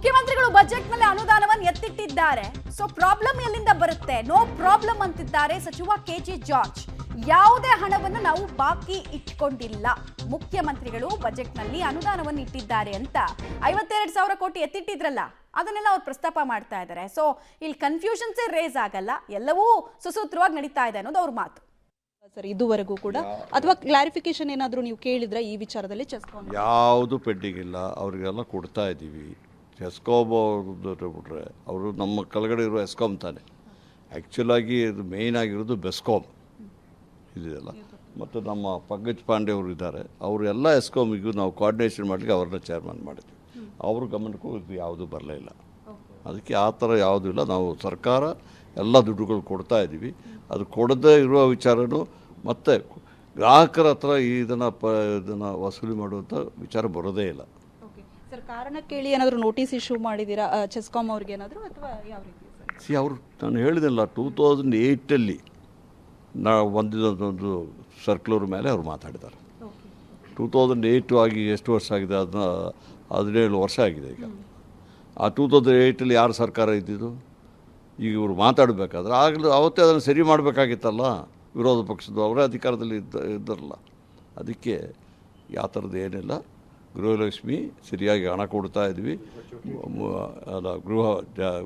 ಮುಖ್ಯಮಂತ್ರಿಗಳು ಬಜೆಟ್ ನಲ್ಲಿ ಅನುದಾನವನ್ನು ಎತ್ತಿಟ್ಟಿದ್ದಾರೆ. ಸೊ ಪ್ರಾಬ್ಲಮ್ ಎಲ್ಲಿಂದ ಬರುತ್ತೆ? ನೋ ಪ್ರಾಬ್ಲಮ್ ಅಂತಿದ್ದಾರೆ ಸಚಿವ ಕೆಜೆ ಜಾರ್ಜ್. ಯಾವುದೇ ಹಣವನ್ನು ನಾವು ಬಾಕಿ ಇಟ್ಕೊಂಡಿಲ್ಲ. ಮುಖ್ಯಮಂತ್ರಿಗಳು ಬಜೆಟ್ ನಲ್ಲಿ ಅನುದಾನವನ್ನು ಇಟ್ಟಿದ್ದಾರೆ ಅಂತ 52,000 ಕೋಟಿ ಎತ್ತಿಟ್ಟಿದ್ರಲ್ಲ, ಅದನ್ನೆಲ್ಲ ಅವ್ರು ಪ್ರಸ್ತಾಪ ಮಾಡ್ತಾ ಇದ್ದಾರೆ. ಸೊ ಇಲ್ಲಿ ಕನ್ಫ್ಯೂಷನ್ಸೇ ರೇಸ್ ಆಗಲ್ಲ, ಎಲ್ಲವೂ ಸುಸೂತ್ರವಾಗಿ ನಡೀತಾ ಇದೆ ಅನ್ನೋದು ಅವ್ರ ಮಾತು. ಸರ್, ಇದುವರೆಗೂ ಕೂಡ ಅಥವಾ ಕ್ಲಾರಿಫಿಕೇಶನ್ ಏನಾದರೂ ನೀವು ಕೇಳಿದ್ರೆ ಈ ವಿಚಾರದಲ್ಲಿ ಚೆಸ್ಕಾಂ ಯಾವುದು ಪೆಂಡಿಂಗ್ ಇಲ್ಲ, ಅವರಿಗೆಲ್ಲ ಕೊಡ್ತಾ ಇದ್ದೀವಿ. ಚೆಸ್ಕಾಂ ಬಿಟ್ರೆ ಅವರು ನಮ್ಮ ಕೆಳಗಡೆ ಇರುವ ಎಸ್ಕಾಂ ತಾನೆ. ಆ್ಯಕ್ಚುಲಾಗಿ ಇದು ಮೇಯ್ನ್ ಆಗಿರೋದು ಬೆಸ್ಕಾಂ ಇದೆಯಲ್ಲ. ಮತ್ತು ನಮ್ಮ ಪಂಕಜ್ ಪಾಂಡೆ ಅವರು ಇದ್ದಾರೆ, ಅವರು ಎಲ್ಲ ಎಸ್ಕಾಮಿಗೂ ನಾವು ಕೋಆರ್ಡಿನೇಷನ್ ಮಾಡಲಿಕ್ಕೆ ಅವ್ರನ್ನ ಚೇರ್ಮನ್ ಮಾಡಿದ್ವಿ. ಅವ್ರ ಗಮನಕ್ಕೂ ಇದು ಯಾವುದೂ ಬರಲೇ ಇಲ್ಲ. ಅದಕ್ಕೆ ಆ ಥರ ಯಾವುದೂ ಇಲ್ಲ. ನಾವು ಸರ್ಕಾರ ಎಲ್ಲ ದುಡ್ಡುಗಳು ಕೊಡ್ತಾ ಇದ್ದೀವಿ. ಅದು ಕೊಡದೇ ಇರುವ ವಿಚಾರನೂ ಮತ್ತು ಗ್ರಾಹಕರ ಹತ್ರ ಇದನ್ನು ವಸೂಲಿ ಮಾಡುವಂಥ ವಿಚಾರ ಬರೋದೇ ಇಲ್ಲ. ಸರ್, ಕಾರಣ ಕೇಳಿ ಏನಾದರೂ ನೋಟಿಸ್ ಇಶ್ಯೂ ಮಾಡಿದ್ದೀರಾ ಚೆಸ್ಕಾಂ ಅವ್ರಿಗೆ ಏನಾದರೂ, ಅಥವಾ ಯಾವ ರೀತಿ? ಅವರು ನಾನು ಹೇಳಿದೆಲ್ಲ 2008 ನಾವು ಒಂದಿನೊಂದು ಸರ್ಕ್ಯುಲರ್ ಮೇಲೆ ಅವರು ಮಾತಾಡಿದ್ದಾರೆ. 2008 ಆಗಿ ಎಷ್ಟು ವರ್ಷ ಆಗಿದೆ? ಅದನ್ನ 17 ವರ್ಷ ಆಗಿದೆ ಈಗ. ಆ 2008 ಯಾರು ಸರ್ಕಾರ ಇದ್ದಿದ್ದು? ಈಗ ಇವರು ಮಾತಾಡಬೇಕಾದ್ರೆ ಅವತ್ತೇ ಅದನ್ನು ಸರಿ ಮಾಡಬೇಕಾಗಿತ್ತಲ್ಲ. ವಿರೋಧ ಪಕ್ಷದ ಅವರೇ ಅಧಿಕಾರದಲ್ಲಿ ಇದ್ದಾರಲ್ಲ. ಅದಕ್ಕೆ ಯಾವ ಥರದ್ದು ಏನಿಲ್ಲ. ಗೃಹಲಕ್ಷ್ಮಿ ಸರಿಯಾಗಿ ಹಣ ಕೊಡ್ತಾ ಇದ್ವಿ. ಅಲ್ಲ,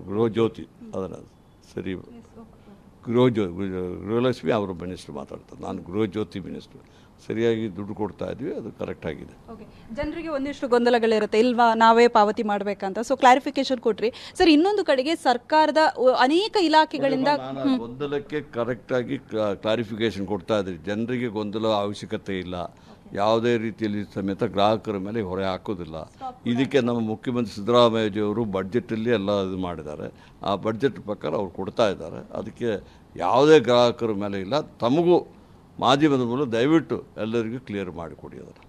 ಗೃಹ ಜ್ಯೋತಿ ಅದನ್ನು ಸರಿ ಗೃಹಲಕ್ಷ್ಮಿ ಅವರು ಮಿನಿಸ್ಟ್ರು ಮಾತಾಡ್ತಾರೆ, ನಾನು ಗೃಹ ಜ್ಯೋತಿ ಮಿನಿಸ್ಟ್ರು. ಸರಿಯಾಗಿ ದುಡ್ಡು ಕೊಡ್ತಾ ಇದ್ವಿ, ಅದು ಕರೆಕ್ಟ್ ಆಗಿದೆ. ಜನರಿಗೆ ಒಂದಿಷ್ಟು ಗೊಂದಲಗಳಿರುತ್ತೆ, ಇಲ್ವಾ ನಾವೇ ಪಾವತಿ ಮಾಡಬೇಕಂತ. ಸೊ ಕ್ಲಾರಿಫಿಕೇಶನ್ ಕೊಟ್ರಿ ಸರ್. ಇನ್ನೊಂದು ಕಡೆಗೆ ಸರ್ಕಾರದ ಅನೇಕ ಇಲಾಖೆಗಳಿಂದ ಗೊಂದಲಕ್ಕೆ ಕರೆಕ್ಟಾಗಿ ಕ್ಲಾರಿಫಿಕೇಶನ್ ಕೊಡ್ತಾ ಇದ್ರಿ. ಜನರಿಗೆ ಗೊಂದಲ ಅವಶ್ಯಕತೆ ಇಲ್ಲ. ಯಾವುದೇ ರೀತಿಯಲ್ಲಿ ಸಮೇತ ಗ್ರಾಹಕರ ಮೇಲೆ ಹೊರೆ ಹಾಕೋದಿಲ್ಲ. ಇದಕ್ಕೆ ನಮ್ಮ ಮುಖ್ಯಮಂತ್ರಿ ಸಿದ್ದರಾಮಯ್ಯಜಿಯವರು ಬಡ್ಜೆಟಲ್ಲಿ ಎಲ್ಲ ಇದು ಮಾಡಿದ್ದಾರೆ. ಆ ಬಡ್ಜೆಟ್ ಪ್ರಕಾರ ಅವ್ರು ಕೊಡ್ತಾ ಇದ್ದಾರೆ. ಅದಕ್ಕೆ ಯಾವುದೇ ಗ್ರಾಹಕರ ಮೇಲೆ ಇಲ್ಲ. ತಮಗೂ ಮಾಧ್ಯಮದ ಮೂಲಕ ದಯವಿಟ್ಟು ಎಲ್ಲರಿಗೂ ಕ್ಲಿಯರ್ ಮಾಡಿಕೊಡಿ ಅದನ್ನು.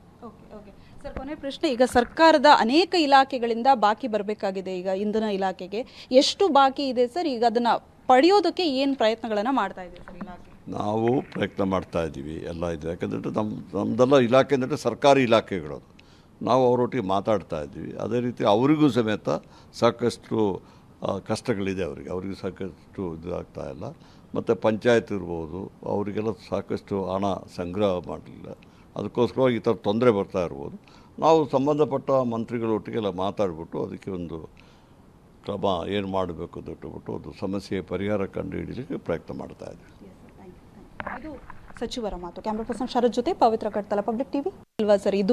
ಸರ್, ಕೊನೆ ಪ್ರಶ್ನೆ. ಈಗ ಸರ್ಕಾರದ ಅನೇಕ ಇಲಾಖೆಗಳಿಂದ ಬಾಕಿ ಬರಬೇಕಾಗಿದೆ. ಈಗ ಇಂಧನ ಇಲಾಖೆಗೆ ಎಷ್ಟು ಬಾಕಿ ಇದೆ ಸರ್? ಈಗ ಅದನ್ನು ಪಡೆಯೋದಕ್ಕೆ ಏನು ಪ್ರಯತ್ನಗಳನ್ನು ಮಾಡ್ತಾ ಇದೆ ಸರ್ ಇಲಾಖೆ? ನಾವು ಪ್ರಯತ್ನ ಮಾಡ್ತಾ ಇದ್ದೀವಿ, ಎಲ್ಲ ಇದೆ. ಯಾಕಂದರೆ ನಮ್ಮದೆಲ್ಲ ಇಲಾಖೆ ಅಂದರೆ ಸರ್ಕಾರಿ ಇಲಾಖೆಗಳು. ನಾವು ಅವರೊಟ್ಟಿಗೆ ಮಾತಾಡ್ತಾ ಇದ್ದೀವಿ. ಅದೇ ರೀತಿ ಅವರಿಗೂ ಸಮೇತ ಸಾಕಷ್ಟು ಕಷ್ಟಗಳಿದೆ. ಅವರಿಗೆ ಸಾಕಷ್ಟು ಇದಾಗ್ತಾ ಇಲ್ಲ. ಮತ್ತು ಪಂಚಾಯತ್ ಇರ್ಬೋದು, ಅವರಿಗೆಲ್ಲ ಸಾಕಷ್ಟು ಹಣ ಸಂಗ್ರಹ ಮಾಡಲಿಲ್ಲ. ಅದಕ್ಕೋಸ್ಕರವಾಗಿ ಈ ಥರ ತೊಂದರೆ ಬರ್ತಾ ಇರ್ಬೋದು. ನಾವು ಸಂಬಂಧಪಟ್ಟ ಮಂತ್ರಿಗಳೊಟ್ಟಿಗೆಲ್ಲ ಮಾತಾಡಿಬಿಟ್ಟು ಅದಕ್ಕೆ ಒಂದು ಕ್ರಮ ಏನು ಮಾಡಬೇಕು ಅಂತ ಇಟ್ಟುಬಿಟ್ಟು ಒಂದು ಸಮಸ್ಯೆ ಪರಿಹಾರ ಕಂಡುಹಿಡಿಯಲಿಕ್ಕೆ ಪ್ರಯತ್ನ ಮಾಡ್ತಾ ಇದ್ದೀವಿ. ಇದು ಸಚಿವರ ಮಾತು. ಕ್ಯಾಮ್ರಾ ಪರ್ಸನ್ ಶರತ್ ಜೊತೆ ಪವಿತ್ರ ಕಟ್ತಲ, ಪಬ್ಲಿಕ್ ಟಿವಿ. ಅಲ್ವಾ ಸರ್? ಇದು